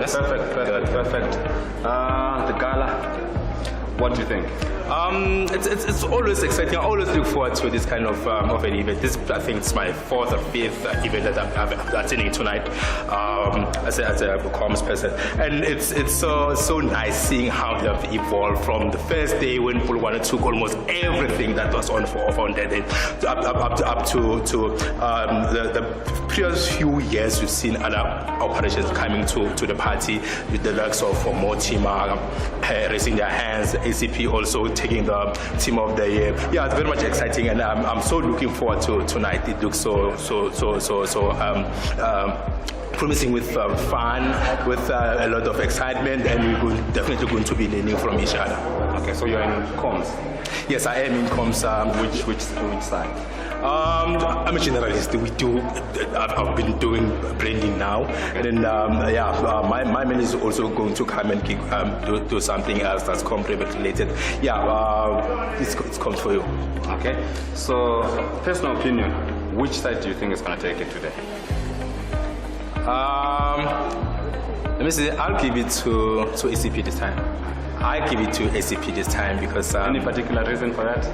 Yes. Perfect. The gala. What do you think? It's always exciting. I always look forward to this kind of an event. This, I think, it's my fourth or fifth event that I'm attending tonight as a comms person, and it's so nice seeing how they have evolved from the first day when Pulwana took almost everything that was on that day up to the previous few years. We've seen other operations coming to the party with the likes of Motima raising their hands. ACP also taking the team of the year. Yeah, it's very much exciting, and I'm so looking forward to tonight. It looks so promising with fun, with a lot of excitement, and we're definitely going to be learning from each other. Okay, so you're in comms? Yes, I am in comms. Which side? I'm a generalist. I've been doing branding now, and then my man is also going to come and do something else that's comms related. It's comms for you. Okay. So, personal opinion, which side do you think is going to take it today? Let me see. I'll give it to ACP this time. I give it to ACP this time because. Any particular reason for that?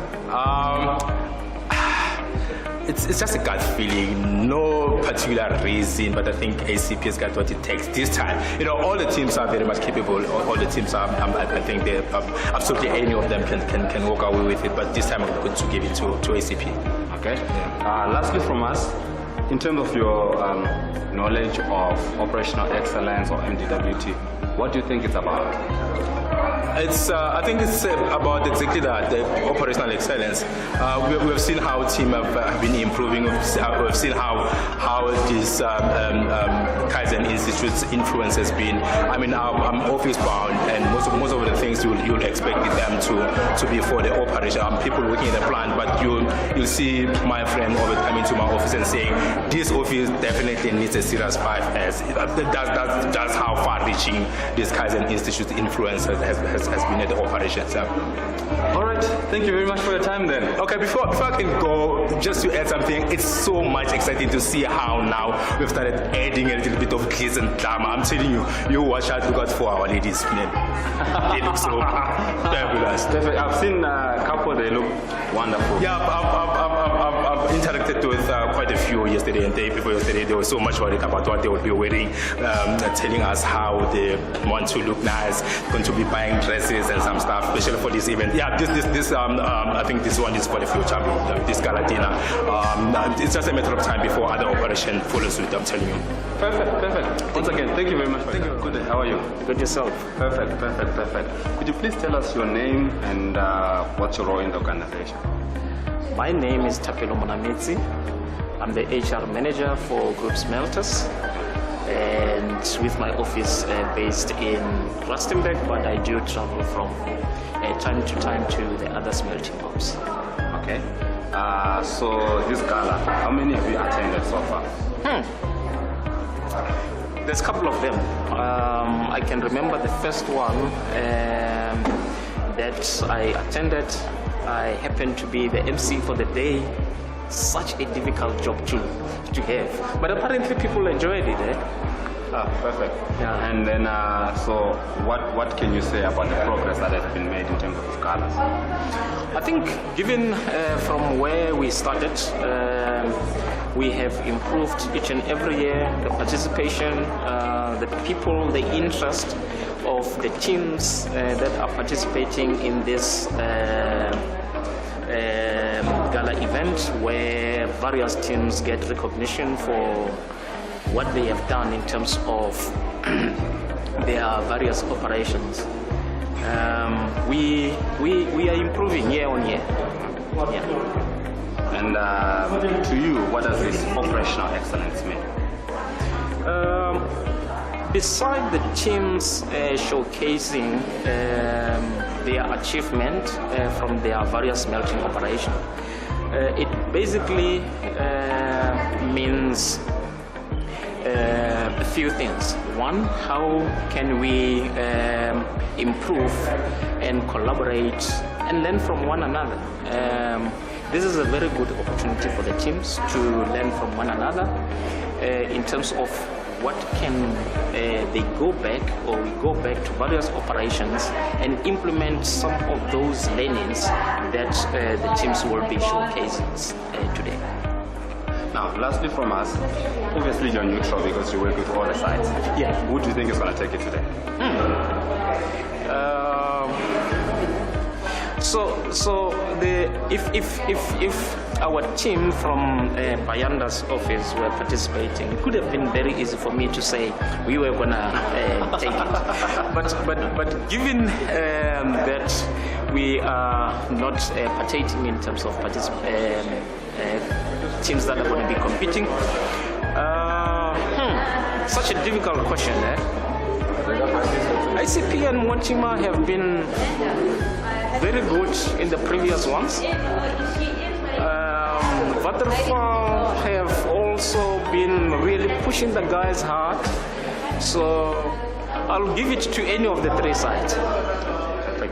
It's just a gut feeling, no particular reason, but I think ACP has got what it takes this time. You know, all the teams are very much capable. All the teams are, I think they absolutely any of them can walk away with it. But this time I'm going to give it to ACP. Okay. Lastly, from us, in terms of your knowledge of operational excellence or MDWT, what do you think it's about? I think it's about exactly that, the operational excellence. We have seen how team have been improving. We've seen how this Kaizen Institute's influence has been. I mean, I'm office bound, and most of the things you'll expect them to be for the operation. People working in the plant, but you'll see my friend always coming to my office and saying, this office definitely needs a serious 5S. That's how far-reaching this Kaizen Institute influence has been at the operations. All right, thank you very much for your time then. Okay, before I can go, just to add something, it's so much exciting to see how now we've started adding a little bit of glitz and glamour. I'm telling you, you watch out, look out for our ladies, man. They look so fabulous. Definitely. I've seen a couple, they look wonderful. Yeah, I've interacted with quite a few yesterday and the day before yesterday. They were so much worried about what they would be wearing, telling us how they want to look nice, going to be buying dresses and some stuff, especially for this event. Yeah, this I think this one is for the future. This gala dinner. It's just a matter of time before other operation follows suit. I'm telling you. Perfect. Once again, thank you very much. Thank you. Good. How are you? Good yourself. Perfect. Could you please tell us your name and what's your role in the organization? My name is Tapelo Monamitsi. I'm the HR manager for Group Smelters, and with my office based in Rustenburg, but I do travel from time to time to the other smelting hubs. Okay. So this gala, how many have you attended so far? There's a couple of them. I can remember the first one that I attended. I happened to be the MC for the day. Such a difficult job to have, but apparently people enjoyed it. Perfect. Yeah. And then, so what can you say about the progress that has been made in terms of galas? I think, given from where we started, we have improved each and every year the participation, the people, the interest of the teams that are participating in this gala event, where various teams get recognition for what they have done in terms of their various operations. We are improving year on year. Yeah. And to you, what does this operational excellence mean? Beside the teams showcasing their achievement from their various smelting operations, it basically means a few things. One, how can we improve and collaborate and learn from one another? This is a very good opportunity for the teams to learn from one another in terms of what can they go back, or we go back to various operations and implement some of those learnings that the teams will be showcasing today. Now, lastly from us, obviously you're neutral because you work with all the sides. Yeah. Who do you think is going to take it today? If our team from Bayanda's office were participating, it could have been very easy for me to say we were gonna take it. But given that we are not partaking in terms of teams that are going to be competing, such a difficult question. ICP and Motima have been very good in the previous ones. Waterfall have also been really pushing the guys hard. So I'll give it to any of the three sides.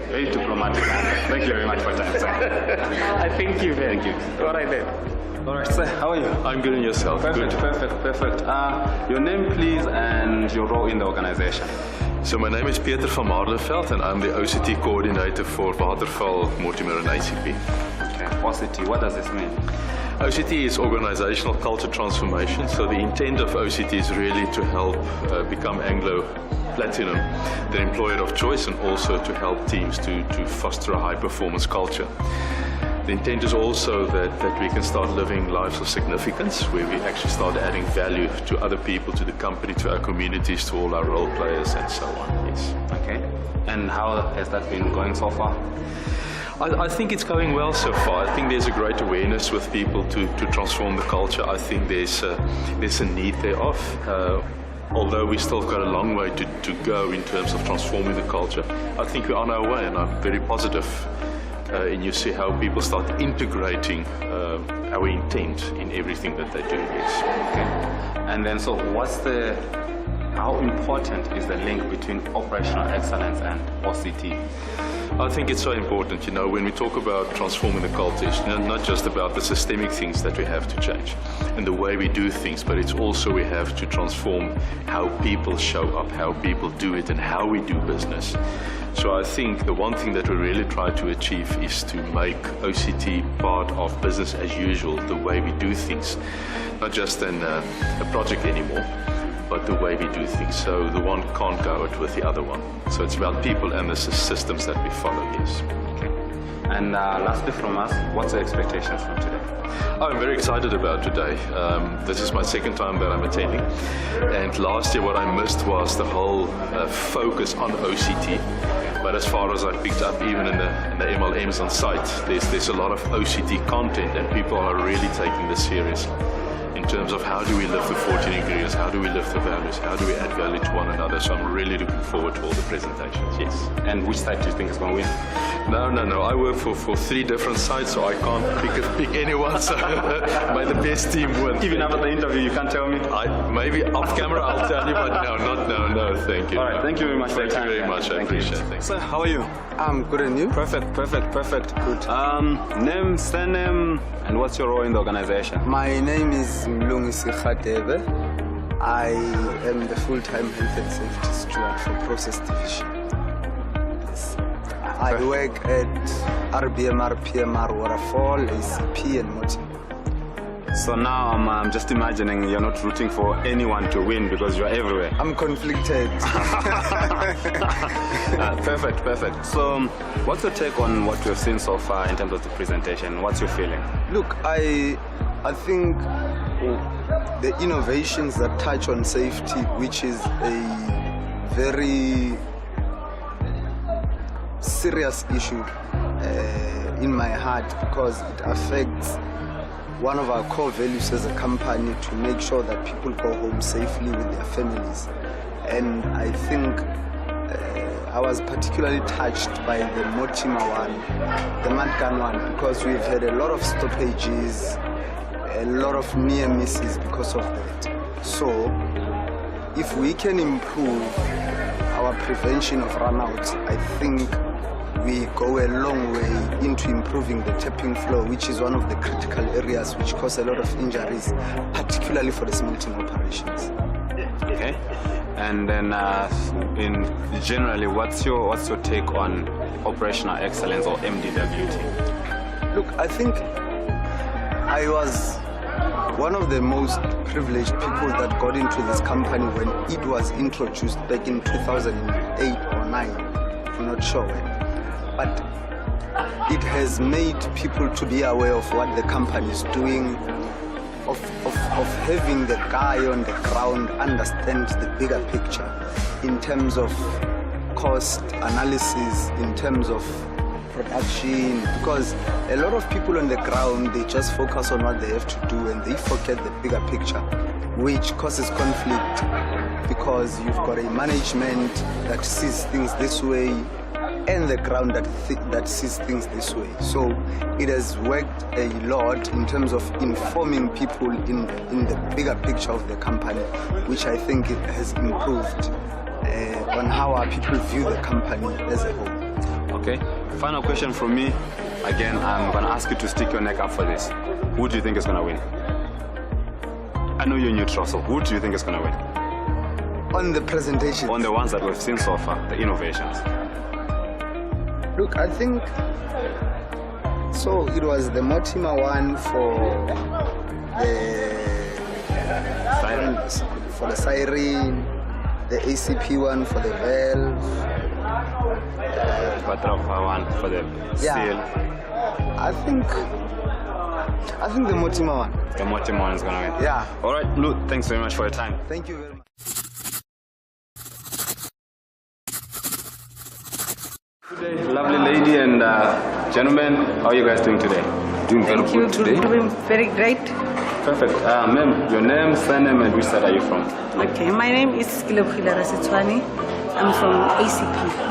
Very diplomatic. Thank you very much for your time, sir. I thank you. Thank you. All right then. All right, sir. How are you? I'm good, and yourself? Perfect, perfect. Your name, please, and your role in the organization. So my name is Peter van Maardenveld and I'm the OCT coordinator for Waterfall, Mortimer and ICP. Okay, OCT, what does this mean? OCT is organizational culture transformation, so the intent of OCT is really to help become Anglo Platinum, the employer of choice, and also to help teams to foster a high performance culture. The intent is also that we can start living lives of significance, where we actually start adding value to other people, to the company, to our communities, to all our role players, and so on. Yes. Okay. And how has that been going so far? I think it's going well so far. I think there's a great awareness with people to transform the culture. I think there's a need thereof. Although we still got a long way to go in terms of transforming the culture, I think we're on our way, and I'm very positive. And you see how people start integrating our intent in everything that they do. Yes. Okay. And then, so how important is the link between operational excellence and OCT? I think it's so important, when we talk about transforming the culture, it's not just about the systemic things that we have to change and the way we do things, but it's also we have to transform how people show up, how people do it, and how we do business. So I think the one thing that we really try to achieve is to make OCT part of business as usual, the way we do things, not just a project anymore, but the way we do things. So the one can't go out with the other one. So it's about people and the systems that we follow, yes. Okay. And lastly from us, what's your expectations from today? I'm very excited about today. This is my second time that I'm attending. And last year what I missed was the whole focus on OCT. But as far as I picked up, even in the MLMs on site, there's a lot of OCT content, and people are really taking this seriously. In terms of how do we live the 14 ingredients, how do we live the values, how do we add value to one another. So I'm really looking forward to all the presentations, yes. And which side do you think is going to win? No. I work for 3 different sides, so I can't pick anyone. So by the best team wins. Even after the interview, you can't tell me? Maybe off camera I'll tell you, but no, thank you. All right, thank you very much. Thank you very much, I appreciate it. Sir, how are you? I'm good, and you? Perfect. Good. Name, surname, and what's your role in the organization? My name is Mlungisi Khadebe. I am the full-time health and safety steward for Process Division. Yes. I work at RBMR, PMR, Waterfall, ACP, and Motim. So now I'm just imagining you're not rooting for anyone to win because you're everywhere. I'm conflicted. Perfect. So what's your take on what we've seen so far in terms of the presentation? What's your feeling? Look, I think the innovations that touch on safety, which is a very serious issue in my heart, because it affects one of our core values as a company, to make sure that people go home safely with their families. And I think I was particularly touched by the Mortimer one, the Mudgun one, because we've had a lot of stoppages, a lot of near misses because of that. So if we can improve our prevention of runouts, I think we go a long way into improving the tapping flow, which is one of the critical areas which cause a lot of injuries, particularly for the smelting operations. Okay. And then, in generally, what's your take on operational excellence or MDWT? Look, I think I was one of the most privileged people that got into this company when it was introduced back in 2008 or 9, I'm not sure when. But it has made people to be aware of what the company is doing, of having the guy on the ground understand the bigger picture in terms of cost analysis, in terms of production, because a lot of people on the ground, they just focus on what they have to do and they forget the bigger picture, which causes conflict because you've got a management that sees things this way and the ground that sees things this way. So it has worked a lot in terms of informing people in the bigger picture of the company, which I think it has improved on how our people view the company as a whole. Okay. Final question from me. Again, I'm going to ask you to stick your neck up for this. Who do you think is going to win? I know you're neutral, so who do you think is going to win? On the presentation? On the ones that we've seen so far, the innovations. Look, I think, so it was the Mortimer one for the siren, the ACP one for the valve, Butterfly one for the seal. I think the Mortimer one. The Mortimer one is going to win. Yeah. All right, Lou, thanks very much for your time. Thank you very much. Good day, lovely lady and gentlemen. How are you guys doing today? Doing very good today. Doing very great. Perfect. Ma'am, your name, surname, and which side are you from? Okay, my name is Skilopila Rasitswani. I'm from ACP.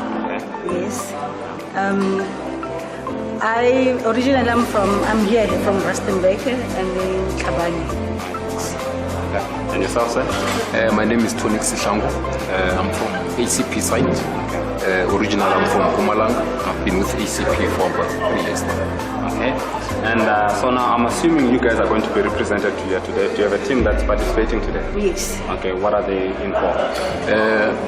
Yes. I'm here from Rustenburg and in Kabani. And yourself, sir? My name is Tony Sishango. I'm from ACP side. Original, I'm from Mpumalanga. I've been with ACP for about 3 years now. Okay. And so now I'm assuming you guys are going to be represented here today. Do you have a team that's participating today? Yes. Okay, what are they in for?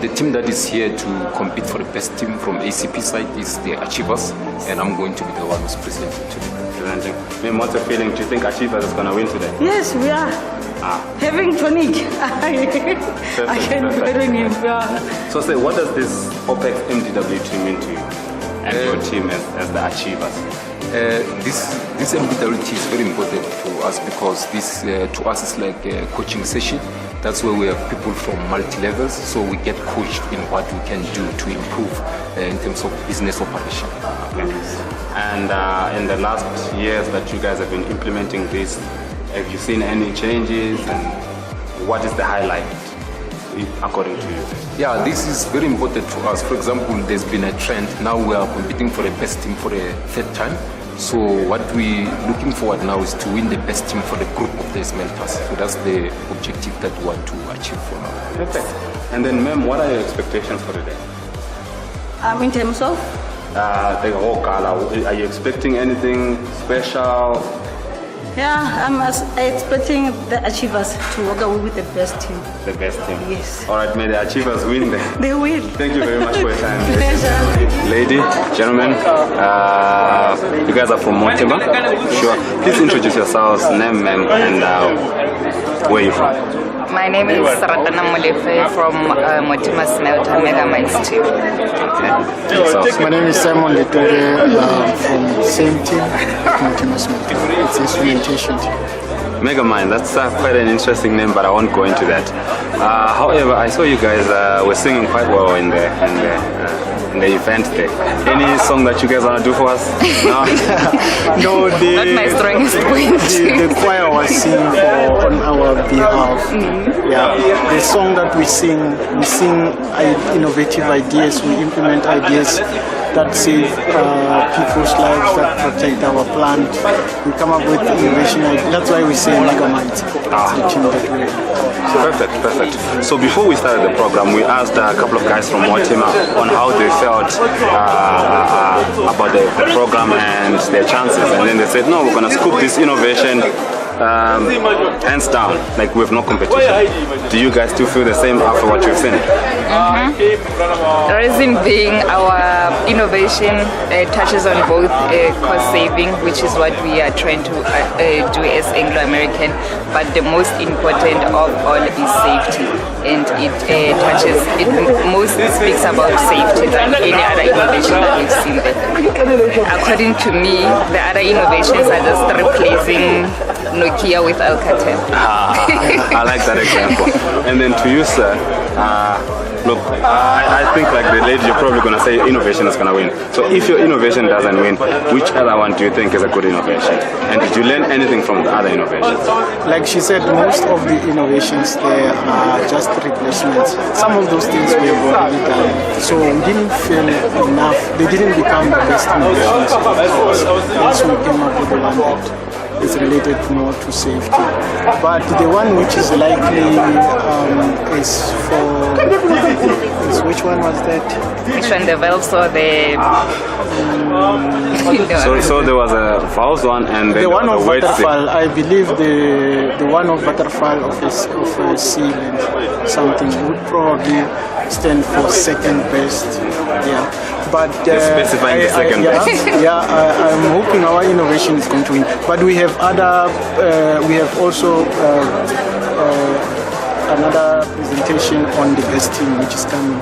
The team that is here to compete for the best team from ACP side is the Achievers, and I'm going to be the one who's presenting today. Presenting. Ma'am, what's your feeling? Do you think Achievers is going to win today? Yes, we are. Having Tonic, I can better him. So say, what does this OPEX MDWT mean to you and your team as the Achievers? This MDWT is very important to us because this to us is like a coaching session. That's where we have people from multi-levels, so we get coached in what we can do to improve in terms of business operation. Okay. And in the last years that you guys have been implementing this, have you seen any changes, and what is the highlight according to you? Yeah, this is very important to us. For example, there's been a trend. Now we are competing for the best team for the third time. So what we're looking forward now is to win the best team for the group of the smelters. So that's the objective that we want to achieve for now. Perfect. And then, ma'am, what are your expectations for the day? In terms of? The whole Gala. Are you expecting anything special? Yeah, I'm expecting the Achievers to walk away with the best team. The best team? Yes. All right, may the Achievers win then. They will. Thank you very much for your time. Pleasure. Lady, gentlemen, you guys are from Mortimer? Sure. Please introduce yourselves, name, ma'am, and where are you from? My name is Saratana Molefe from Mortimer Smelting Mega Mines team. Okay. My name is Simon Letore from the same team, Mortimer Smelting. It's instrumentation team. Mega Mine, that's quite an interesting name, but I won't go into that. However, I saw you guys were singing quite well in the event there. Any song that you guys want to do for us? No? No, not my strongest point. The choir was singing on our behalf. Yeah, the song that we sing innovative ideas, we implement ideas that save people's lives, that protect our plant. We come up with innovation ideas. That's why we say Mega Minds. Perfect. So before we started the program, we asked a couple of guys from Mortimer on how they felt about the program and their chances. And then they said, no, we're going to scoop this innovation hands down, like with no competition. Do you guys still feel the same after what you've seen? The reason being our innovation touches on both cost saving, which is what we are trying to do as Anglo-American, but the most important of all is safety, and it most speaks about safety than any other innovation that we've seen there. According to me, the other innovations are just replacing Nokia with Alcatel. I like that example. And then to you, sir, look, I think like the lady, you're probably going to say innovation is going to win. So if your innovation doesn't win, which other one do you think is a good innovation? And did you learn anything from the other innovations? Like she said, most of the innovations there are just replacements. Some of those things we have already done. So we didn't feel enough. They didn't become the best innovations. So we came up with the one that is related more to safety. But the one which is likely is for... which one was that? Which one, the valves or the... So there was a false one and then the one of weight Butterfly. I believe the one of Butterfly of a seal and something would probably stand for second best. Yeah, but specifying the second best. I'm hoping our innovation is going to win. But we have other. We have also another presentation on the best team, which is coming.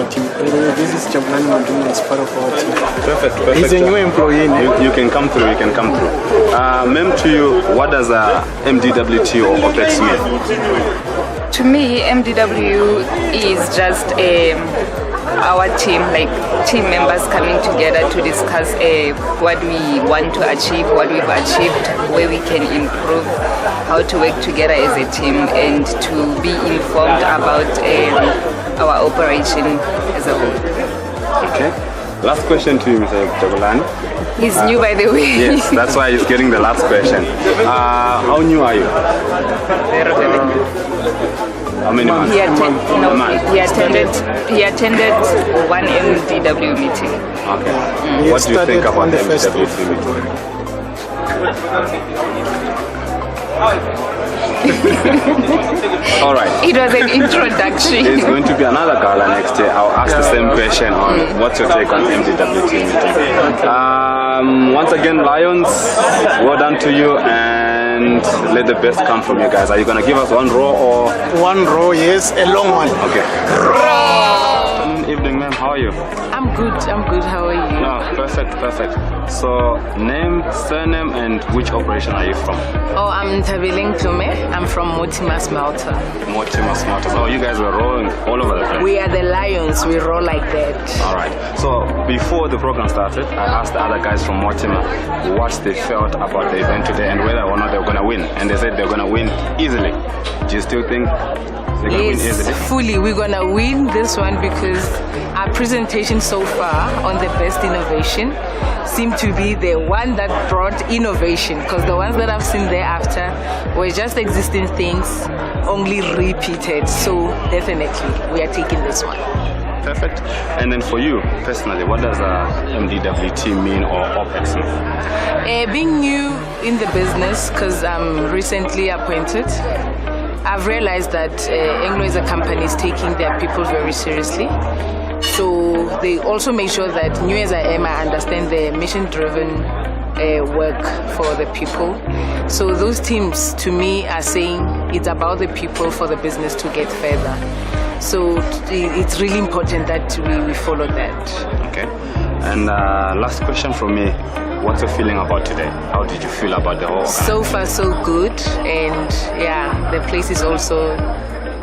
Team. This is Jabulani Manduna as part of our team. Perfect. He's a new employee. You can come through. Ma'am, to you, what does MDWT or OPEX mean? To me, MDW is just our team, like team members coming together to discuss what we want to achieve, what we've achieved, where we can improve, how to work together as a team, and to be informed about our operation as a whole. Okay. Last question to you, Mr. Jabulani. He's new, by the way. Yes, that's why he's getting the last question. How new are you? How many months? He attended one MDW meeting. Okay. What do you think about the MDW meeting? All right. It was an introduction. There's going to be another gala next year. I'll ask the same question on what's your take on MDWT meeting. Once again, Lions, well done to you, and let the best come from you guys. Are you going to give us one row or? One row, yes, a long one. Okay. Evening, ma'am. How are you? I'm good. How are you? No, perfect. So, name, surname, and which operation are you from? Oh, I'm Tabeling Tume. I'm from Motima Smelter. Motima Smelter. So, you guys were rolling all over the place? We are the Lions. We roll like that. All right. So, before the program started, I asked the other guys from Motima what they felt about the event today and whether or not they were going to win. And they said they're going to win easily. Do you still think they're going to win easily? Fully. We're going to win this one because our presentation so far on the best innovation seemed to be the one that brought innovation, because the ones that I've seen thereafter were just existing things, only repeated. So definitely we are taking this one. Perfect. And then for you personally, what does MDWT mean or OPEX mean? Being new in the business, because I'm recently appointed, I've realized that Anglo as a company is taking their people very seriously. So they also make sure that new as I am, I understand the mission-driven work for the people. So those teams, to me, are saying it's about the people for the business to get further. So it's really important that we follow that. Okay. And last question from me. What's your feeling about today? How did you feel about the whole? So far, so good. And yeah, the place is also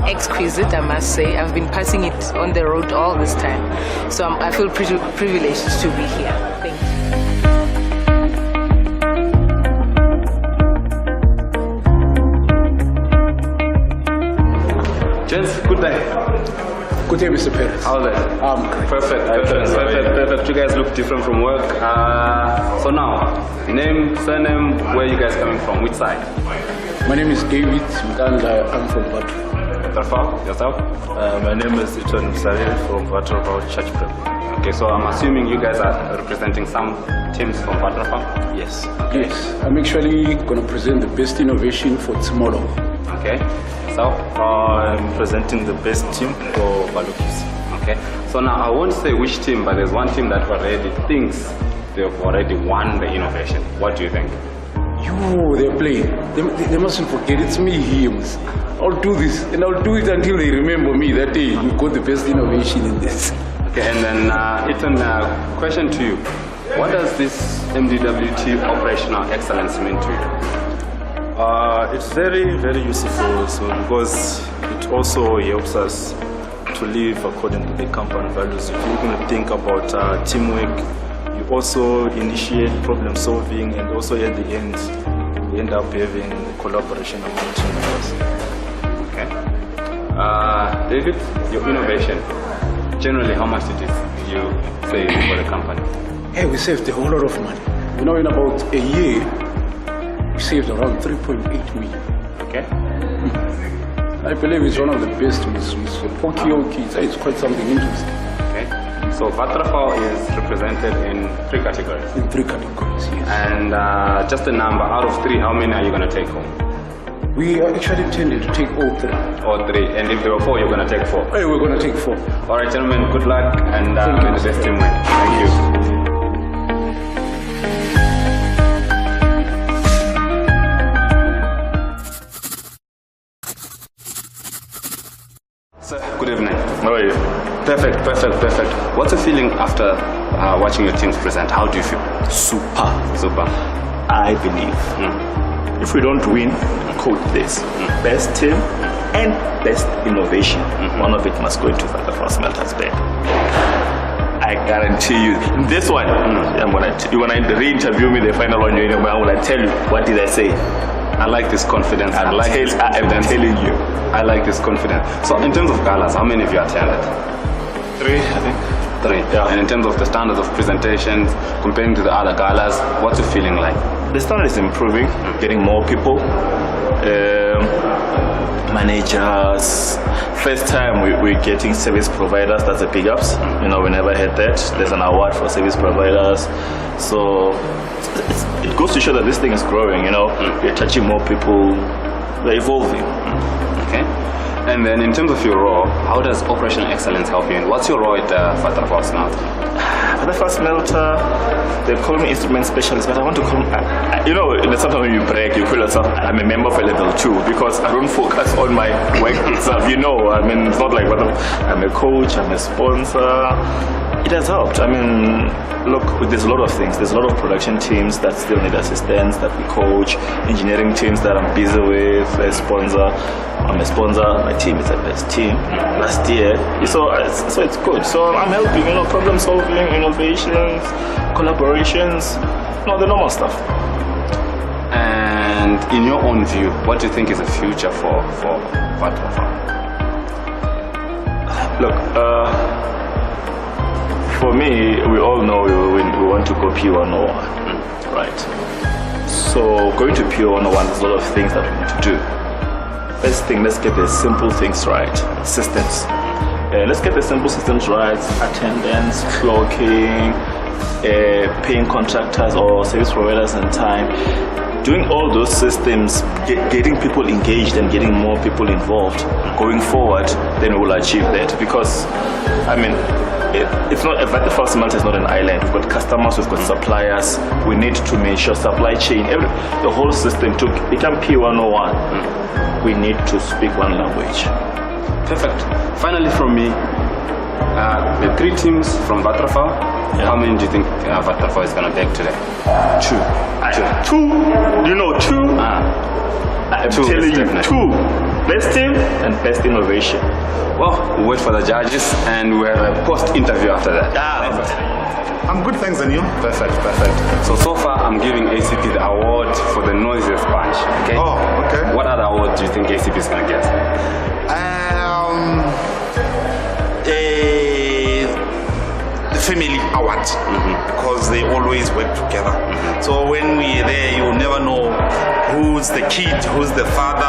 exquisite, I must say. I've been passing it on the road all this time. So I feel privileged to be here. Thank you. Gents, good day. Good day, Mr. Perez. How's it? Perfect. You guys look different from work. So now, name, surname, where are you guys coming from? Which side? My name is David Mkandla. I'm from Batu. Vatrafal. Yourself? My name is Iton Msariri from Vatrafal Church Prep. Okay, so I'm assuming you guys are representing some teams from Vatrafal? Yes. Yes, I'm actually going to present the best innovation for tomorrow. Okay. So? I'm presenting the best team for Balukis. Okay. So now I won't say which team, but there's one team that already thinks they've already won the innovation. What do you think? They're playing. They mustn't forget it's me here. I'll do this, and I'll do it until they remember me that day you got the best innovation in this. Okay, and then Ethan, question to you. What does this MDWT operational excellence mean to you? It's very, very useful because it also helps us to live according to the company values. If you're going to think about teamwork, you also initiate problem solving, and also at the end, we end up having collaboration among team members. Okay. David, your innovation, generally how much did you save for the company? Hey, we saved a whole lot of money. You know, in about a year, we saved around 3.8 million. Okay. I believe it's one of the best with Pokio kids. It's quite something interesting. Okay. So Vatrafal is represented in 3 categories. In 3 categories, yes. And just a number, out of 3, how many are you going to take home? We are actually intended to take all 3. All 3. And if there were 4, you're going to take 4? Hey, we're going to take 4. All right, gentlemen, good luck, and may the best team win. Thank you. Sir, good evening. How are you? Perfect. What's the feeling after watching your teams present? How do you feel? Super. I believe if we don't win, code this best team and best innovation, one of it must go into the first Smelter's bag. I guarantee you this one. When I re-interview me the final one, I will tell you what did I say. I like this confidence. I'm telling you. I like this confidence. So in terms of galas, how many of you attended? 3, I think. 3. Yeah. And in terms of the standards of presentations, comparing to the other galas, what's the feeling like? The standard is improving, getting more people, managers. First time we're getting service providers, that's a big ups. We never had that. There's an award for service providers. So it goes to show that this thing is growing, We're touching more people, we're evolving. Okay. And then in terms of your role, how does operational excellence help you? What's your role at Vatrafal Smelter? At the first Smelter, they call me instrument specialist, but I want to call sometimes when you break, you call yourself, I'm a member for level 2 because I don't focus on my work itself, it's not like I'm a coach, I'm a sponsor. It has helped. Look, there's a lot of things. There's a lot of production teams that still need assistance that we coach, engineering teams that I'm busy with, a sponsor. I'm a sponsor, my team is the best team last year. So it's good. So I'm helping, problem solving, innovations, collaborations, the normal stuff. And in your own view, what do you think is the future for Vatrafal? Look, for me, we all know we want to go P101, right? So going to P101, there's a lot of things that we need to do. First thing, let's get the simple things right, systems. Let's get the simple systems right, attendance, clocking, paying contractors or service providers in time. Doing all those systems, getting people engaged and getting more people involved going forward, then we will achieve that. Because, it's not Vatrafal Smelter is not an island. We've got customers, we've got suppliers. We need to make sure supply chain, the whole system to become P101. We need to speak one language. Perfect. Finally, from me, the 3 teams from Vatrafal. How many do you think Vatrafal is going to take today? 2. 2. 2. I'm telling you, 2. Best team and best innovation. Well, we'll wait for the judges and we'll have a post-interview after that. I'm good, thanks, and you? Perfect. So far, I'm giving ACP the award for the noisiest bunch. Okay? Oh, okay. What other award do you think ACP is going to get? The family award, because because they always work together. So when we're there, you never know who's the kid, who's the father,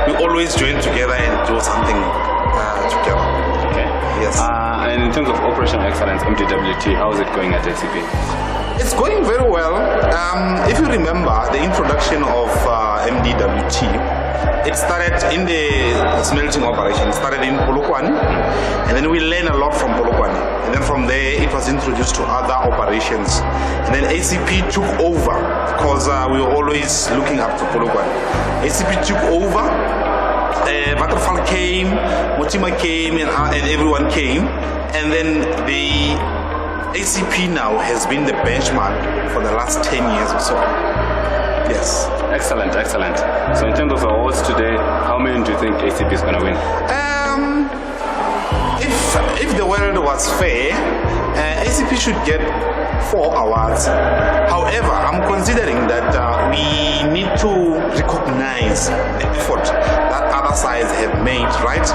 we always join together and do something together. Okay. Yes. And in terms of operational excellence, MDWT, how is it going at ACP? It's going very well. If you remember the introduction of MDWT, it started in the smelting operation. It started in Polokwane, and then we learned a lot from Polokwane. And then from there, it was introduced to other operations. And then ACP took over because we were always looking up to Polokwane. ACP took over. Vattenfall came, Motima came, and everyone came. And then the ACP now has been the benchmark for the last 10 years or so. Yes. Excellent, excellent. So in terms of awards today, how many do you think ACP is going to win? If the world was fair, ACP should get 4 awards. However, I'm considering that we need to recognize the effort that other sides have made, right?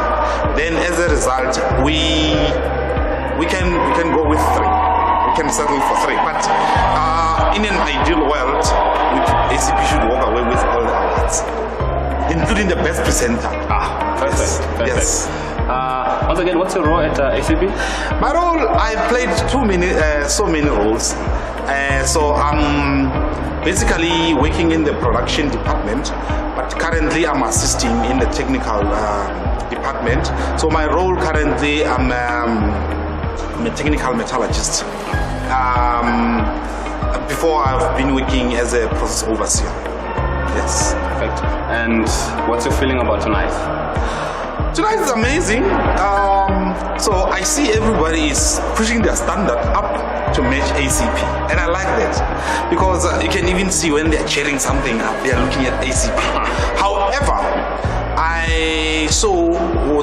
Then as a result, we can go with 3. We can settle for 3. But in an ideal world, ACP should walk away with all the awards, including the best presenter. Perfect. Yes. Perfect. Yes. Once again, what's your role at ACP? My role, I played so many roles. So I'm basically working in the production department, but currently I'm assisting in the technical department. So my role currently, I'm a technical metallurgist. Before I've been working as a process overseer. Yes. Perfect. And what's your feeling about tonight? Tonight is amazing. So I see everybody is pushing their standard up to match ACP, and I like that because you can even see when they're cheering something up, they are looking at ACP. However, I saw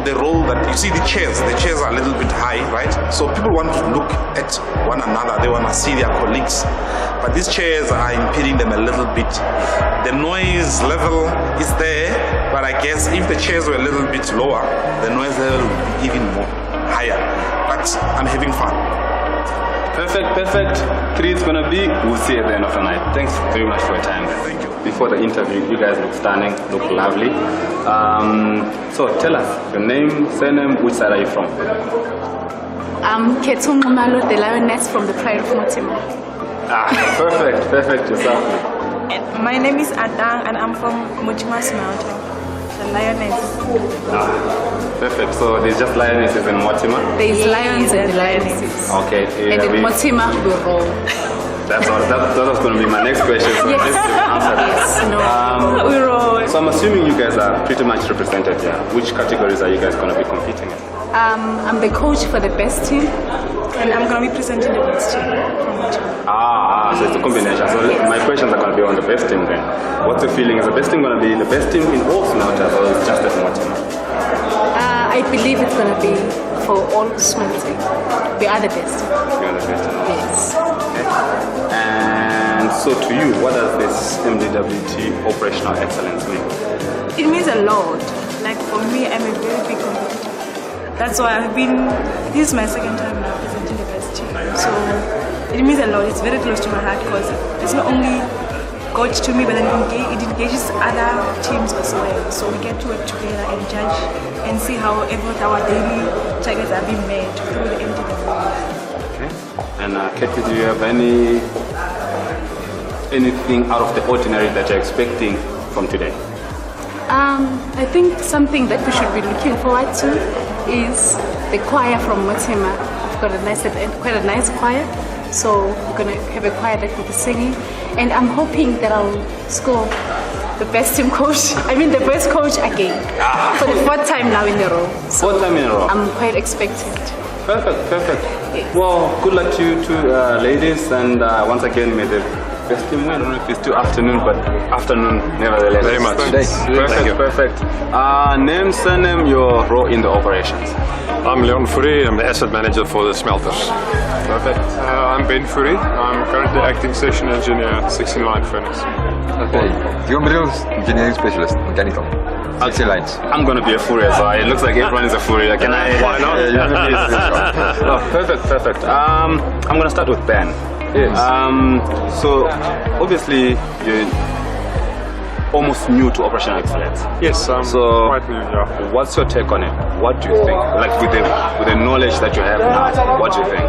the role that you see the chairs are a little bit high, right? So people want to look at one another, they want to see their colleagues, but these chairs are impeding them a little bit. The noise level is there, but I guess if the chairs were a little bit lower, the noise level would be even more higher. But I'm having fun. Perfect. 3 is gonna be, we'll see at the end of the night. Thanks very much for your time. Thank you. Before the interview, you guys look stunning, look lovely. So tell us your name, surname, which side are you from? I'm Ketung Malo, the lioness from the Pride of Motima. Perfect yourself. My name is Adang and I'm from Motima Smelting, the lioness. Perfect. So there's just lionesses in Motima? There's lions and the lionesses. Okay. And in Motima, we roll. That was going to be my next question. So Yes. let's answer that. We roll. So I'm assuming you guys are pretty much represented here. Which categories are you guys going to be competing in? I'm the coach for the best team. And I'm going to be presenting the best team from Motima. So it's a combination. So my questions are going to be on the best team then. What's the feeling? Is the best team going to be the best team in all smelters or is it just at Motima? I believe it's going to be for all smelting. We are the best. You are the best team. Yes. Okay. And so to you, what does this MDWT operational excellence mean? It means a lot. Like for me, I'm a very big competitor. That's why this is my second time now presenting the best team. So it means a lot. It's very close to my heart because it's not only good to me, but then it engages other teams as well. So we get to work together and judge and see how our daily targets are being met through the MDWT. Okay. And Katie, do you have anything out of the ordinary that you're expecting from today? I think something that we should be looking forward to is the choir from Motima. We've got quite a nice choir. So we're going to have a choir that will be singing. And I'm hoping that I'll score the best team coach, the best coach again. For the 4th time now in a row. So 4th time in a row? I'm quite expectant. Perfect. Yes. Well, good luck to you two ladies, and once again, may the best team win. I don't know if it's still afternoon, but afternoon nevertheless. Very much. Perfect. Name, surname, your role in the operations. I'm Leon Fourie, I'm the asset manager for the smelters. Perfect. I'm Ben Fourie, I'm currently acting station engineer, 16-line furnace. Okay, Guillaume Brills, engineering specialist, mechanical. 16 lines. I'm going to be a Fourie, so it looks like everyone is a Fourie. Can I? Why not? Perfect. I'm going to start with Ben. Yes. So obviously you're almost new to operational excellence. Yes, so quite new, yeah. What's your take on it? What do you think? Like with the knowledge that you have now, what do you think?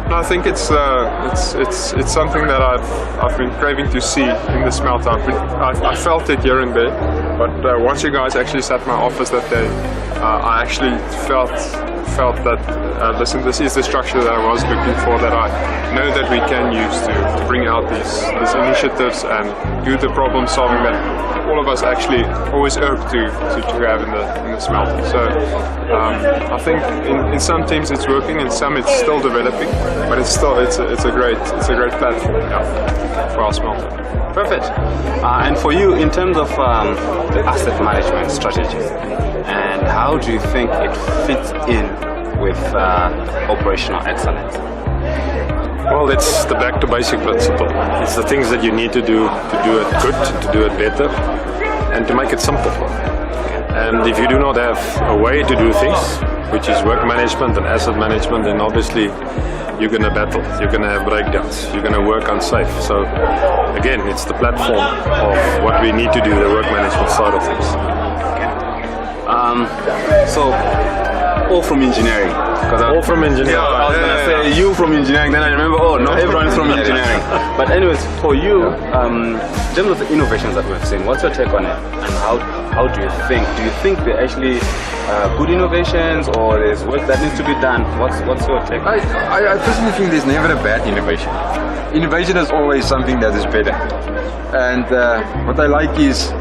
No, I think it's something that I've been craving to see in the smelter. I felt it here and there, but once you guys actually sat in my office that day, I actually felt that listen, this is the structure that I was looking for, that I know that we can use to bring out these initiatives and do the problem solving that all of us actually always urge to have in the smelter. So I think in some teams it's working, in some it's still developing, but it's a great platform, yeah, for our smelter. Perfect. And for you, in terms of the asset management strategy, and how do you think it fits in with operational excellence? Well, it's the back to basic principle. It's the things that you need to do it good, to do it better, and to make it simple. And if you do not have a way to do things, which is work management and asset management, then obviously you're going to battle, you're going to have breakdowns, you're going to work unsafe. So again, it's the platform of what we need to do, the work management side of things. So all from engineering. All from engineering. I was going to say you from engineering, then I remember, oh, not everyone is from engineering. But anyways, for you, in terms of the innovations that we've seen, what's your take on it? And how do you think? Do you think they're actually good innovations, or there's work that needs to be done? What's your take? I personally think there's never a bad innovation. Innovation is always something that is better. And what I like is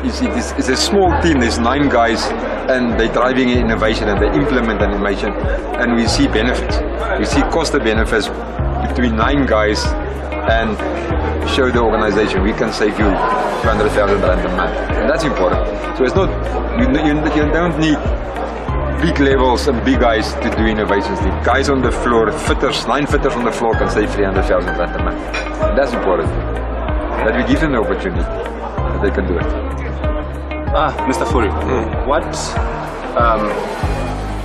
it's a small team, there's 9 guys, and they're driving innovation and they implement an innovation, and we see benefits. We see cost benefits between 9 guys, and show the organization we can save you 200,000 rand a month, and that's important. So it's not, you don't need big levels and big guys to do innovations. The guys on the floor, fitters, 9 fitters on the floor can save 300,000 rand a month, and that's important. That we give them the opportunity that they can do it. Mr. Furi, what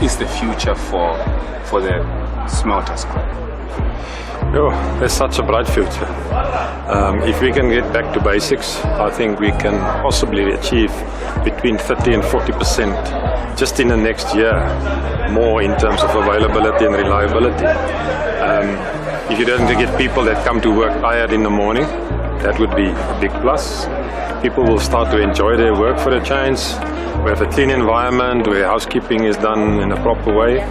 is the future for the smelter squad? Oh, there's such a bright future. If we can get back to basics, I think we can possibly achieve between 30 and 40% just in the next year more in terms of availability and reliability. If you don't get people that come to work tired in the morning, that would be a big plus. People will start to enjoy their work for a change. We have a clean environment where housekeeping is done in a proper way.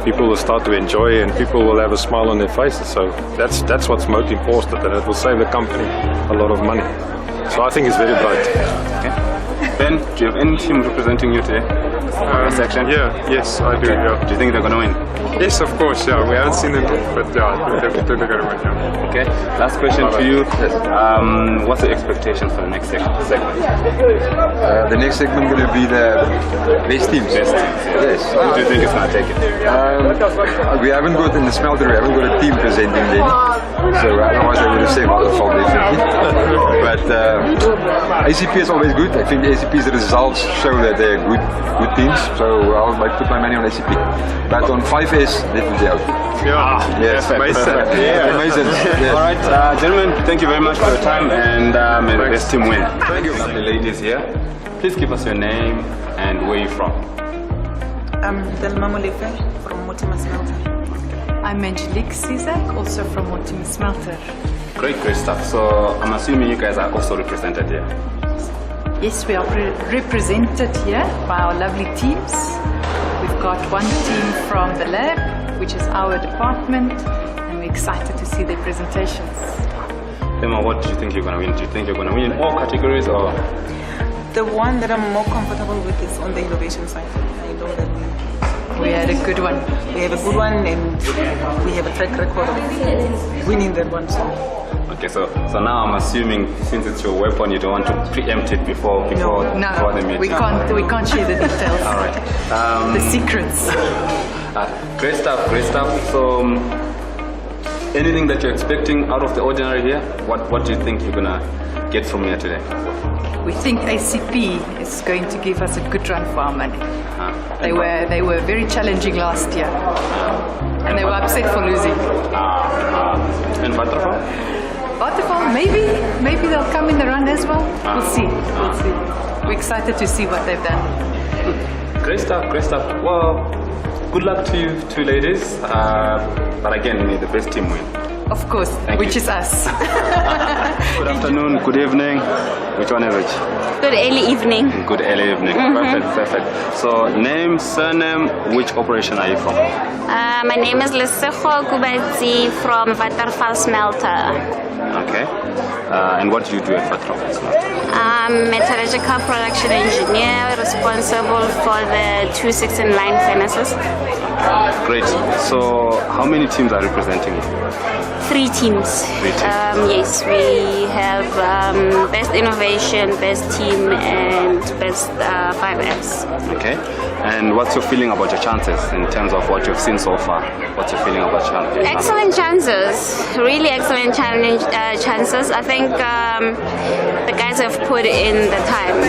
People will start to enjoy, and people will have a smile on their faces. So that's what's most important, and it will save the company a lot of money. So I think it's very bright. Okay. Ben, do you have any team representing you today? Section? Yes, I do. Yeah. Do you think they're going to win? Yes, of course. Yeah, we haven't seen it, but yeah, they're going to win. Yeah. Okay. Last question to you. What's the expectation for the next segment? The next segment going to be the best teams. Best teams. Yes. Who do you think is going to take it? We haven't got in the smelter. We haven't got a team presenting them. So otherwise, I would have said Waterfall definitely. But ACP is always good. I think the ACP's results show that they're good teams. So I might put my money on ACP. But on 5S, definitely out. Yeah. Yes. Amazing. Amazing. Yes. All right, gentlemen, thank you very much for your time, and may the best team win. Thank you. The ladies here, please give us your name and where you're from. I'm Delma Molefe from Mortimer Smelter. I'm Angelique Cizak, also from Mortimer Smelter. Great stuff. So I'm assuming you guys are also represented here. Yes, we are represented here by our lovely teams. We've got one team from the lab, which is our department, and we're excited to see their presentations. Emma, what do you think you're going to win? Do you think you're going to win in all categories, or? The one that I'm more comfortable with is on the innovation side. I know that we had a good one. We have a good one, and we have a track record of winning that one. So. Okay, so now I'm assuming since it's your weapon, you don't want to preempt it before the meeting. we can't share the details. All right. The secrets. Great stuff. So anything that you're expecting out of the ordinary here? What do you think you're gonna get from here today? We think ACP is going to give us a good run for our money. They were very challenging last year, and they were upset for losing. And Waterfall? Waterfall, maybe they'll come in the run as well. We'll see. We're excited to see what they've done. Great stuff, great stuff. Well, good luck to you two ladies. But again, may the best team win. Of course, which is us. Good afternoon, good evening. Which one is it? Good early evening. Good early evening. Perfect. So, name, surname, which operation are you from? My name is Lesego Kubatsi from Waterfall Smelter. Okay. And what do you do at Waterfall Smelter? I'm metallurgical production engineer responsible for the 2, 6 and 9 furnaces. Great. So, how many teams are representing you? 3 teams. Yes, we have Best Innovation, Best Team, and Best 5S. Okay. And what's your feeling about your chances in terms of what you've seen so far? What's your feeling about your chances? Excellent chances, really excellent chances. I think the guys have put in the time.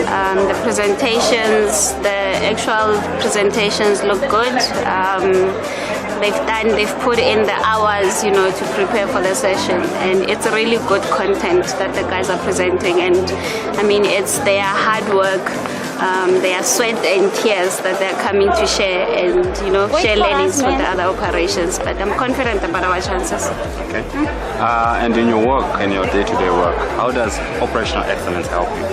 The presentations, the actual presentations look good. They've put in the hours, to prepare for the session, and it's really good content that the guys are presenting. And I mean, it's their hard work, their sweat and tears that they're coming to share, and share learnings with the other operations. But I'm confident about our chances. Okay. And in your work, in your day-to-day work, how does operational excellence help you?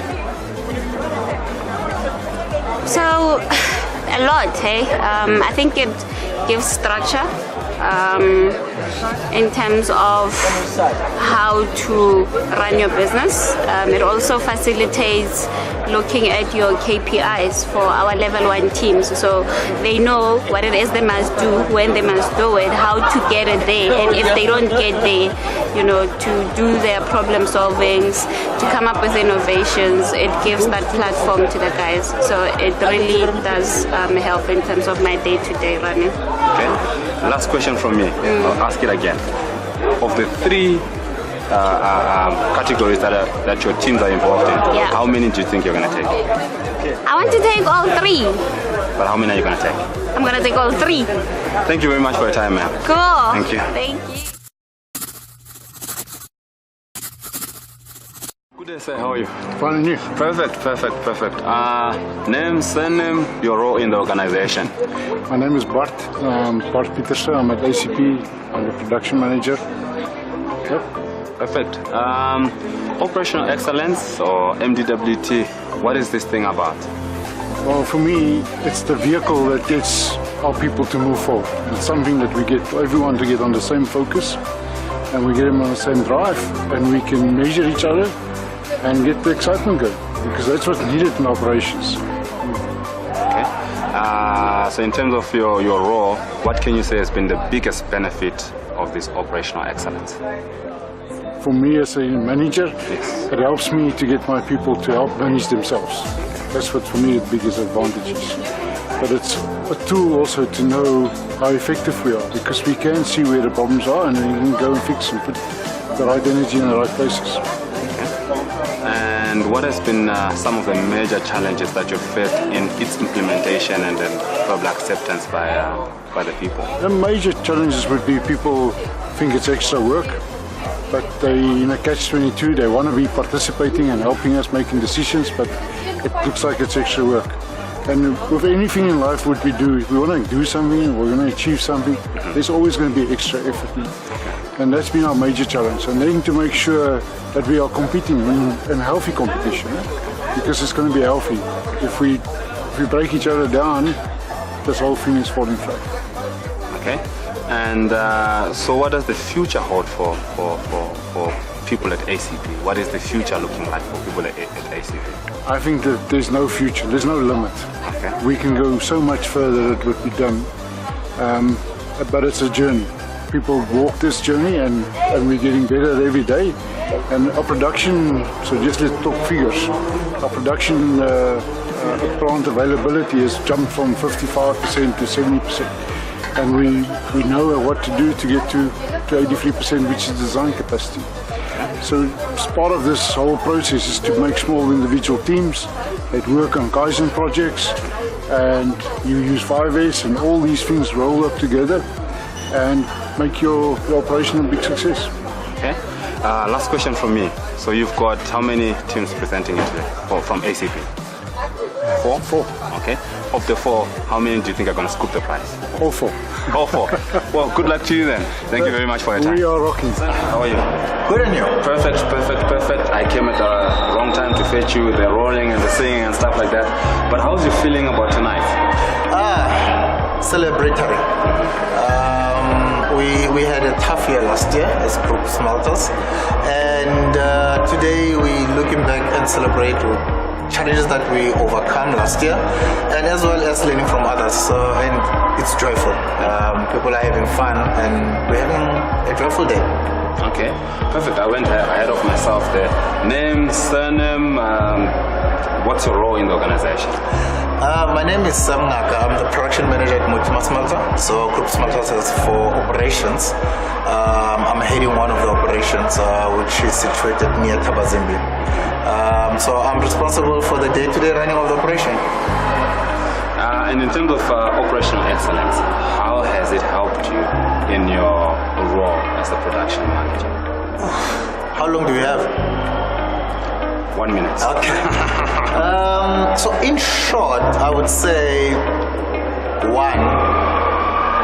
So, a lot, hey. I think it gives structure in terms of how to run your business. It also facilitates looking at your KPIs for our level 1 teams, so they know what it is they must do, when they must do it, how to get it there, and if they don't get there, to do their problem solvings, to come up with innovations. It gives that platform to the guys, so it really does help in terms of my day-to-day running. Okay. Last question from me. I'll ask it again. Of the 3 categories that your teams are involved in, how many do you think you're going to take? I want to take all 3. But how many are you going to take? I'm going to take all 3. Thank you very much for your time, ma'am. Cool. Thank you. Thank you. Good day, sir. How are you? Fine, and you? Perfect. Name, surname, your role in the organization. My name is Bart. Bart Pieterse. I'm at ACP. I'm the production manager. Yep. Perfect. Operational excellence, or MDWT, what is this thing about? Well, for me, it's the vehicle that gets our people to move forward. It's something that we get everyone to get on the same focus, and we get them on the same drive, and we can measure each other and get the excitement going, because that's what's needed in operations. Okay. So in terms of your role, what can you say has been the biggest benefit of this operational excellence? For me as a manager, it helps me to get my people to help manage themselves. That's what for me the biggest advantage is. But it's a tool also to know how effective we are, because we can see where the problems are and then we can go and fix and put the right energy in the right places. And what has been some of the major challenges that you've faced in its implementation and then probably acceptance by the people? The major challenges would be people think it's extra work, but they in a catch-22, they want to be participating and helping us making decisions, but it looks like it's extra work. And with anything in life what we do, if we want to do something, we're going to achieve something, there's always going to be extra effort. And that's been our major challenge. And then to make sure that we are competing in healthy competition, because it's going to be healthy. If we break each other down, this whole thing is falling flat. Okay. And so what does the future hold for people at ACP? What is the future looking like for people at ACP? I think that there's no future, there's no limit. Okay. We can go so much further that would be done, but it's a journey. People walk this journey and we're getting better every day. And our production, so just let's talk figures, our production plant availability has jumped from 55% to 70%. And we know what to do to get to 83%, which is design capacity. So as part of this whole process is to make small individual teams that work on Kaizen projects, and you use 5S and all these things roll up together and make your operation a big success. Last question from me. So you've got how many teams presenting it today from ACP? Four. Okay. Of the 4, how many do you think are going to scoop the prize? All 4. All 4. Well, good luck to you then. Thank you very much for your time. We are rocking. How are you? Good on you. Perfect. I came at the wrong time to fetch you, the rolling and the singing and stuff like that. But how's you feeling about tonight? Celebratory. We had a tough year last year as group smelters, and today we're looking back and celebrate challenges that we overcome last year, and as well as learning from others. And it's joyful. People are having fun, and we're having a joyful day. Okay, perfect. I went ahead of myself there. Name, surname, what's your role in the organization? My name is Sam Ngaka. I'm the production manager at Motima Smelter. So Group Smelters has 4 operations. I'm heading one of the operations, which is situated near Tabazimbi. So I'm responsible for the day-to-day running of the operation. And in terms of operational excellence, how has it helped you in your role as the production manager? How long do we have? 1 minute. Okay. So in short, I would say 1,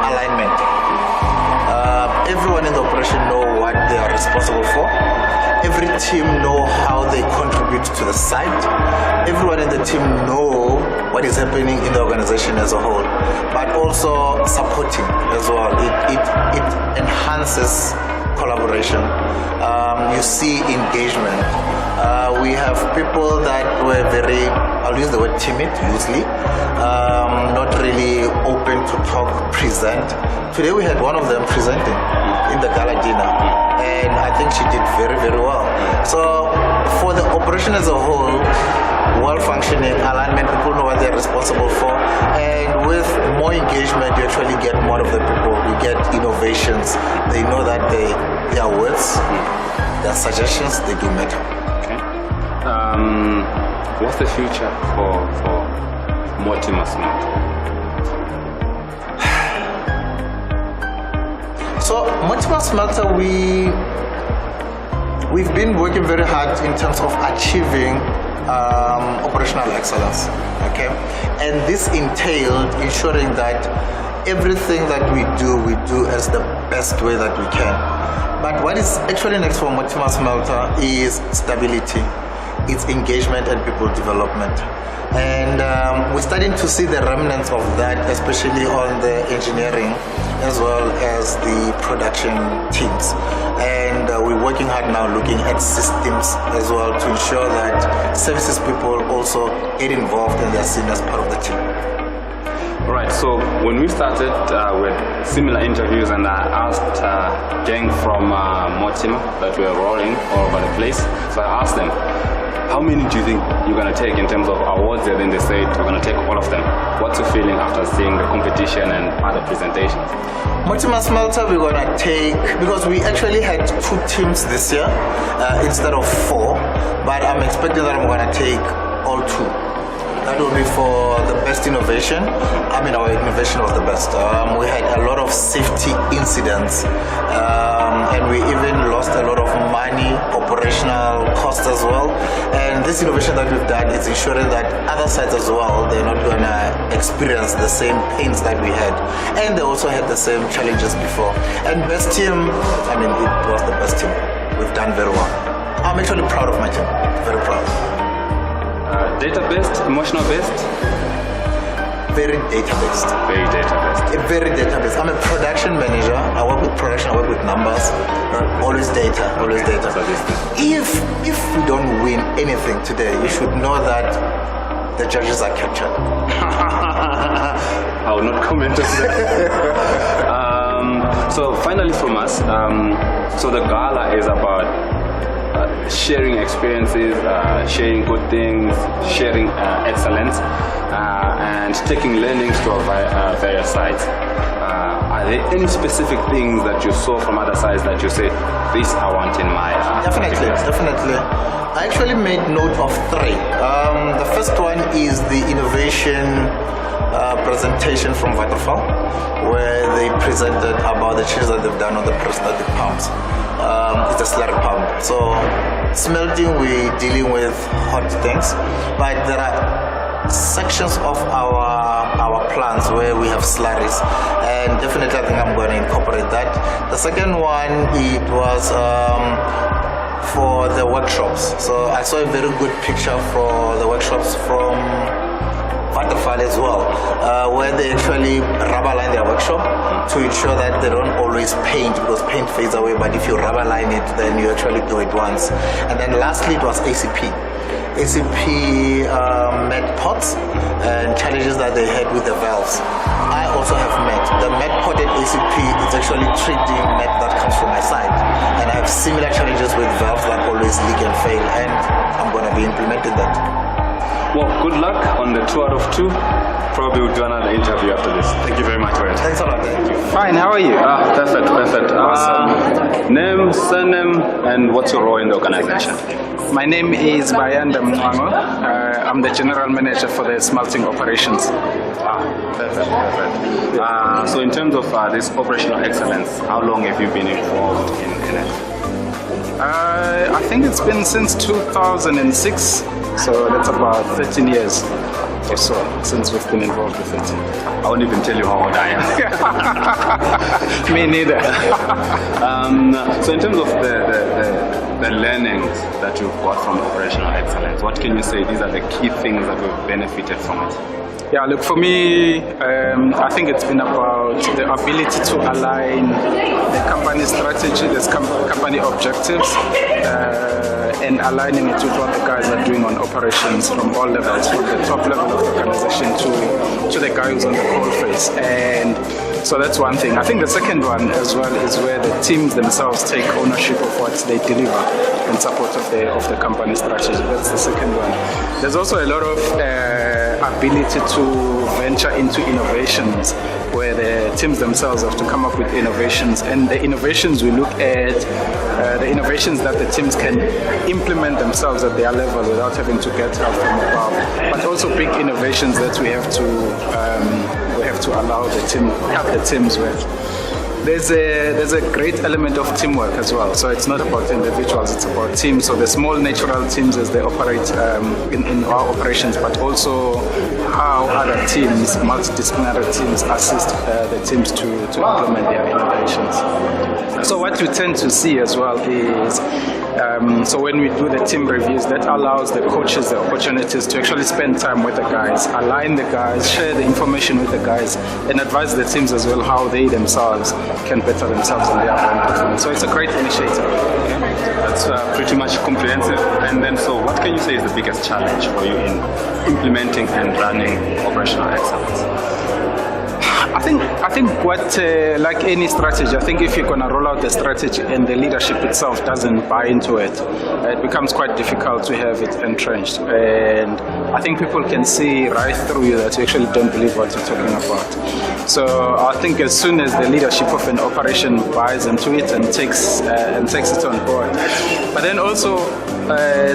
alignment. Everyone in the operation know what they are responsible for. Every team know how they contribute to the site. Everyone in the team know what is happening in the organization as a whole, but also supporting as well. It enhances collaboration. You see engagement. We have people that were very, I'll use the word timid loosely, not really open to talk, present. Today we had one of them presenting in the Gala dinner, and I think she did very, very well. So for the operation as a whole, well-functioning alignment, people know what they're responsible for, and with more engagement, you actually get more of the people. You get innovations. They know that their words, their suggestions, they do matter. Okay. What's the future for Motima Smelter? So Motima Smelter, we've been working very hard in terms of achieving operational excellence, okay? And this entailed ensuring that everything that we do as the best way that we can. But what is actually next for Motima Smelter is stability, it's engagement and people development. And we're starting to see the remnants of that, especially on the engineering as well as the production teams. And we're working hard now looking at systems as well to ensure that services people also get involved and they're seen as part of the team. Alright, so when we started with similar interviews, and I asked gang from Motima that were rolling all over the place, so I asked them, how many do you think you're going to take in terms of awards? And then they said, we're going to take all of them. What's your feeling after seeing the competition and other presentations? Motima Smelter, we're going to take, because we actually had 2 teams this year instead of 4, but I'm expecting that I'm going to take all 2. That will be for the best innovation. I mean, our innovation was the best. We had a lot of safety incidents, and we even lost a lot of money, operational costs as well. And this innovation that we've done is ensuring that other sites as well, they're not going to experience the same pains that we had. And they also had the same challenges before. And best team, I mean, it was the best team. We've done very well. I'm actually proud of my team, very proud. Data-based, emotional-based? Very data-based. Very data-based. Very data-based. I'm a production manager. I work with production, I work with numbers. Always data, always data. If we don't win anything today, you should know that the judges are captured. I will not comment on that. So finally from us, so the Gala is about sharing experiences, sharing good things, sharing excellence, and taking learnings to various sites. Are there any specific things that you saw from other sites that you say, this I want in my Definitely. I actually made note of 3. The first one is the innovation presentation from Waterfall, where they presented about the changes that they've done on the prosthetic pumps. It's a slurry pump. So smelting, we're dealing with hot tanks, but there are sections of our plants where we have slurries, and definitely I think I'm going to incorporate that. The second one, it was for the workshops. So I saw a very good picture for the workshops from Waterfall as well, where they actually rubber line their workshop to ensure that they don't always paint, because paint fades away, but if you rubber line it, then you actually do it once. And then lastly, it was ACP met pots and challenges that they had with the valves. I also have met. The met pot at ACP is actually treating met that comes from my side. And I have similar challenges with valves that always leak and fail, and I'm going to be implementing that. Well, good luck on the 2 out of 2. Probably we'll do another interview after this. Thank you very much for it. Thanks a lot. Thank you. Fine, how are you? Perfect. Awesome. Name, surname, and what's your role in the organization? My name is Bayanda Mwango. I'm the general manager for the smelting operations. Perfect. So in terms of this operational excellence, how long have you been involved in it? I think it's been since 2006, so that's about 13 years or so since we've been involved with it. I won't even tell you how old I am. Me neither. So in terms of the learnings that you've got from operational excellence, what can you say these are the key things that we've benefited from it? Yeah, look, for me, I think it's been about the ability to align the company strategy, the company objectives, and aligning it with what the guys are doing on operations from all levels, from the top level of the organization to the guys on the coal face. And so that's one thing. I think the second one as well is where the teams themselves take ownership of what they deliver in support of the company strategy. That's the second one. There's also a lot of ability to venture into innovations, where the teams themselves have to come up with innovations, and the innovations we look at, the innovations that the teams can implement themselves at their level without having to get help from above, but also big innovations that we have to allow the team, help the teams with. There's a great element of teamwork as well. So it's not about individuals, it's about teams. So the small natural teams as they operate in our operations, but also how other teams, multidisciplinary teams, assist the teams to implement their innovations. So what you tend to see as well is, so when we do the team reviews, that allows the coaches the opportunities to actually spend time with the guys, align the guys, share the information with the guys, and advise the teams as well how they themselves can better themselves in their own performance. So it's a great initiative. That's pretty much comprehensive. And then, so what can you say is the biggest challenge for you in implementing and running operational excellence? I think what, like any strategy, I think if you're going to roll out the strategy and the leadership itself doesn't buy into it, it becomes quite difficult to have it entrenched. And I think people can see right through you that you actually don't believe what you're talking about. So I think as soon as the leadership of an operation buys into it and takes it on board, but then also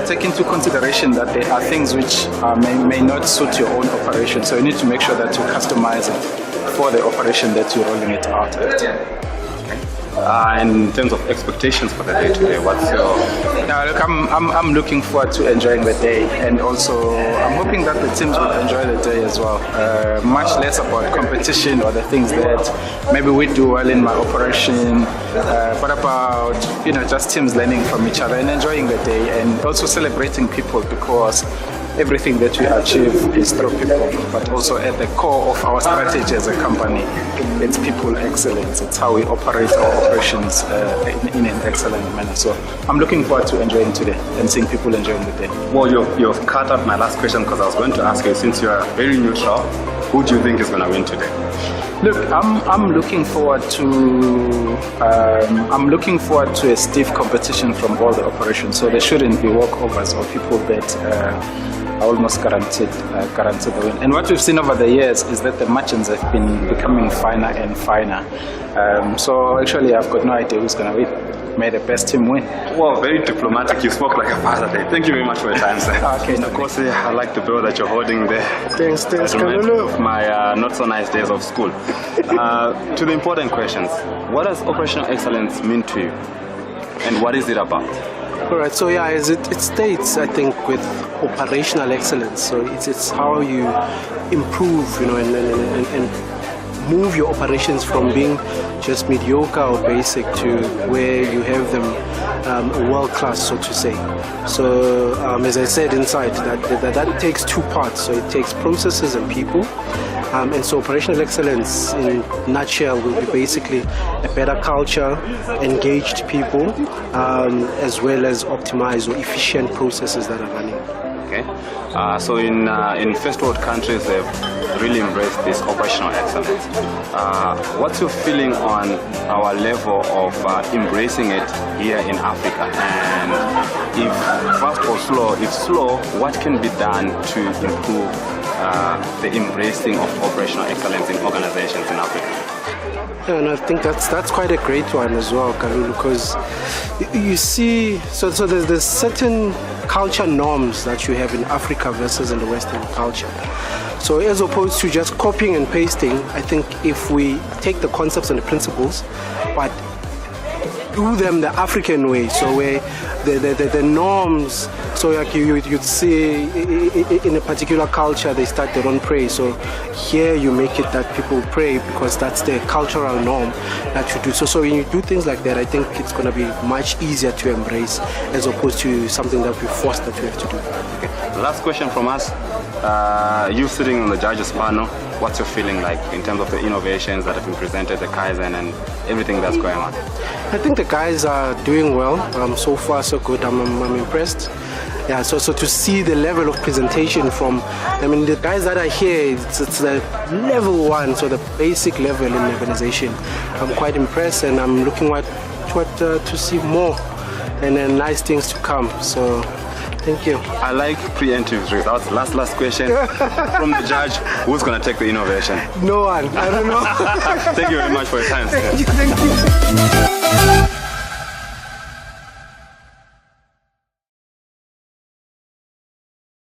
take into consideration that there are things which may not suit your own operation. So you need to make sure that you customize it for the operation that you're rolling it out at. And in terms of expectations for the day-to-day, what's your... Now, look, I'm looking forward to enjoying the day, and also I'm hoping that the teams will enjoy the day as well. Much less about competition or the things that maybe we do well in my operation, but about just teams learning from each other and enjoying the day, and also celebrating people, because everything that we achieve is through people, but also at the core of our strategy as a company, it's people excellence. It's how we operate our operations in an excellent manner. So I'm looking forward to enjoying today and seeing people enjoying the day. Well, you've cut out my last question, because I was going to ask you, since you are very neutral, who do you think is going to win today? Look, I'm looking forward to a stiff competition from all the operations. So there shouldn't be walkovers or people that are almost guaranteed the win. And what we've seen over the years is that the margins have been becoming finer and finer. So actually, I've got no idea who's going to win. may the best team win. Well, very diplomatic. You spoke like a father there. Thank you very much for your time, sir. Okay. Of course, I like the bill that you're holding there. Thanks, Kalulu. Of my not so nice days of school. To the important questions, what does operational excellence mean to you? And what is it about? All right, so yeah, as it states, I think, with operational excellence, so it's how you improve, and move your operations from being just mediocre or basic to where you have them world class, so to say. So as I said inside, that takes two parts. So it takes processes and people. And so operational excellence in a nutshell will be basically a better culture, engaged people, as well as optimized or efficient processes that are running. Okay. So in first world countries, they've really embraced this operational excellence. What's your feeling on our level of embracing it here in Africa? And if fast or slow, if slow, what can be done to improve the embracing of operational excellence in organizations in Africa? Yeah, and I think that's quite a great one as well, Kalulu, because you see, so there's certain culture norms that you have in Africa versus in the Western culture. So as opposed to just copying and pasting, I think if we take the concepts and the principles, but do them the African way, so where the norms, so like you'd see in a particular culture they start their own prayer, so here you make it that people pray because that's the cultural norm that you do. So when you do things like that, I think it's going to be much easier to embrace as opposed to something that we force that we have to do. Okay. Last question from us. You sitting on the judges panel, what's your feeling like in terms of the innovations that have been presented, the Kaizen and everything that's going on? I think the guys are doing well. So far so good. I'm impressed. Yeah, so to see the level of presentation from, the guys that are here, it's the level one, so the basic level in the organization. I'm quite impressed, and I'm looking to see more and then nice things to come. So thank you. I like preemptive results. Last question from the judge. Who's going to take the innovation? No one. I don't know. Thank you very much for your time. Thank you.